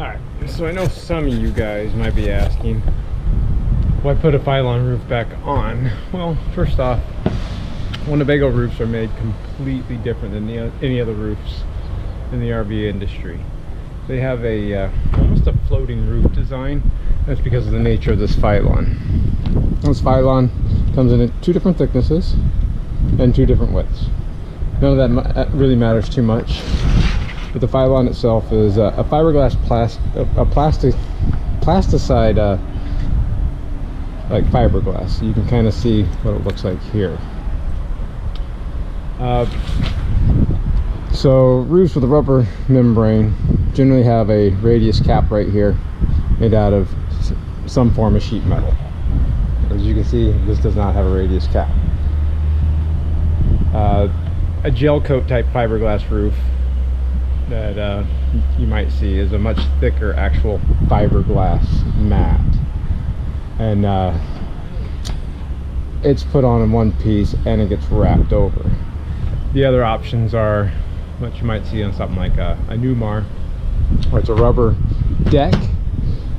Alright, so I know some of you guys might be asking, why put a pylon roof back on? Well, first off, Winnebago roofs are made completely different than any other roofs in the RV industry. They have almost a floating roof design. That's because of the nature of this pylon. This pylon comes in at 2 different thicknesses and 2 different widths. None of that really matters too much. But the pylon itself is a fiberglass plasticide, like fiberglass. You can kind of see what it looks like here. So roofs with a rubber membrane generally have a radius cap right here, made out of some form of sheet metal. As you can see, this does not have a radius cap. A gel coat type fiberglass roof that you might see is a much thicker actual fiberglass mat, and it's put on in one piece and it gets wrapped over. The other options are what you might see on something like a Newmar, where it's a rubber deck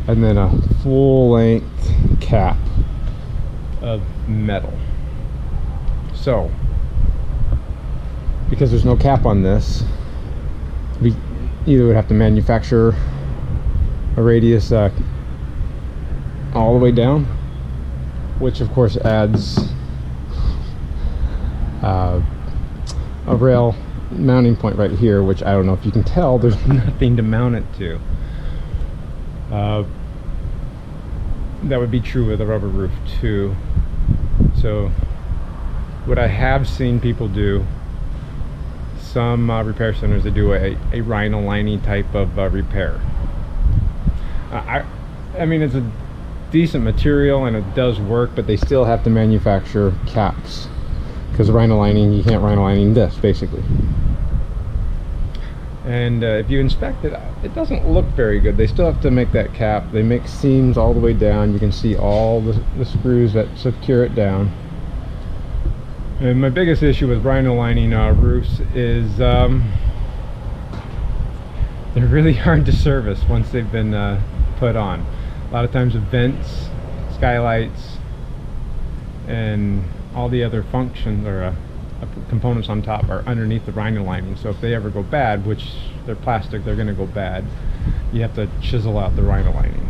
and then a full-length cap of metal. So because there's no cap on this, we either would have to manufacture a radius all the way down, which of course adds a rail mounting point right here, which I don't know if you can tell, there's nothing to mount it to. That would be true with a rubber roof too. So what I have seen people do, some repair centers that do a rhino lining type of repair. I mean, it's a decent material and it does work, but they still have to manufacture caps, because the rhino lining, you can't rhino lining this basically. And if you inspect it, it doesn't look very good. They still have to make that cap. They make seams all the way down. You can see all the screws that secure it down. And my biggest issue with rhino lining roofs is they're really hard to service once they've been put on. A lot of times the vents, skylights, and all the other functions or components on top are underneath the rhino lining. So if they ever go bad, which they're plastic, they're going to go bad, you have to chisel out the rhino lining.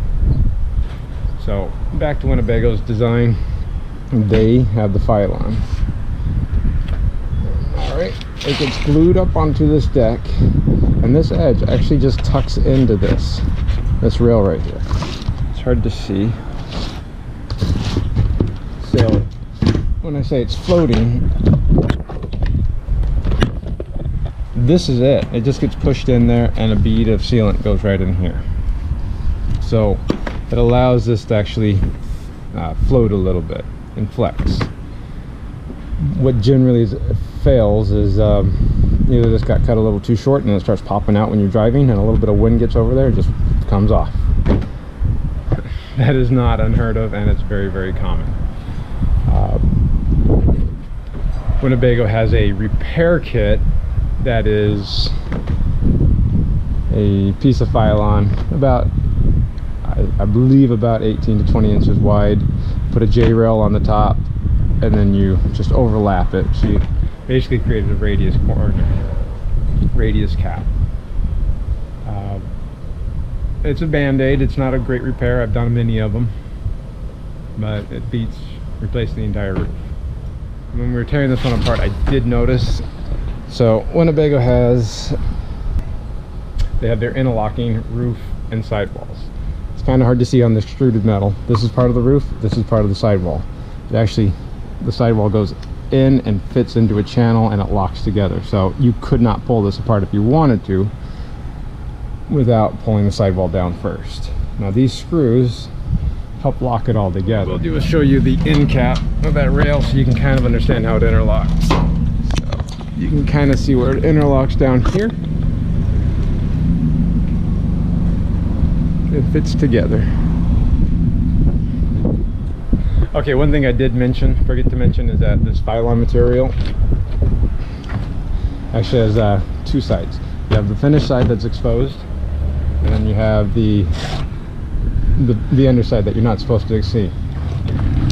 So back to Winnebago's design, they have the pylon. Alright, it gets glued up onto this deck, and this edge actually just tucks into this rail right here. It's hard to see. So when I say it's floating, this is it. It just gets pushed in there and a bead of sealant goes right in here. So it allows this to actually float a little bit and flex. What generally fails is either this got cut a little too short and it starts popping out when you're driving, and a little bit of wind gets over there, it just comes off. That is not unheard of, and it's very, very common. Winnebago has a repair kit that is a piece of pylon about, I believe, about 18 to 20 inches wide. Put a J-rail on the top, and then you just overlap it. So you basically created a radius cap. It's a band-aid. It's not a great repair. I've done many of them, but it beats replacing the entire roof. When we were tearing this one apart, I did notice, so Winnebago they have their interlocking roof and sidewalls. It's kind of hard to see on the extruded metal. This is part of the roof, this is part of the sidewall. It actually, the sidewall goes in and fits into a channel and it locks together. So you could not pull this apart if you wanted to without pulling the sidewall down first. Now these screws help lock it all together. What we'll do is show you the end cap of that rail so you can kind of understand how it interlocks. So you can kind of see where it interlocks down here. It fits together. Okay, one thing I did forget to mention, is that this pylon material actually has 2 sides. You have the finished side that's exposed, and then you have the underside that you're not supposed to see.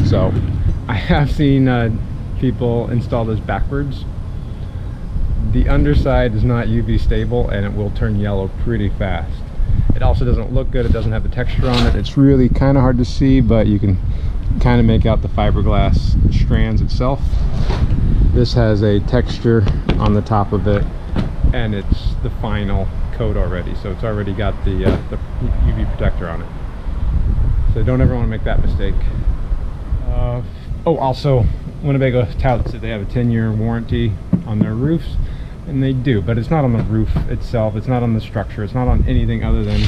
So I have seen people install this backwards. The underside is not UV stable and it will turn yellow pretty fast. It also doesn't look good. It doesn't have the texture on it. It's really kind of hard to see, but you can kind of make out the fiberglass strands itself. This has a texture on the top of it, and it's the final coat already, so it's already got the UV protector on it. So don't ever want to make that mistake. Oh, also, Winnebago touts that they have a 10-year warranty on their roofs, and they do, but it's not on the roof itself, it's not on the structure, it's not on anything other than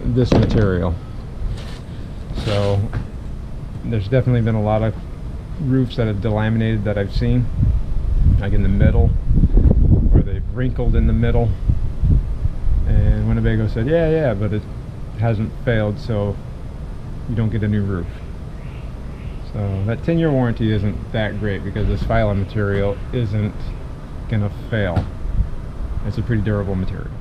this material. So there's definitely been a lot of roofs that have delaminated that I've seen, like in the middle, where they've wrinkled in the middle, and Winnebago said yeah, but it hasn't failed, so you don't get a new roof. So that 10-year warranty isn't that great because this Phylon material isn't gonna fail. It's a pretty durable material.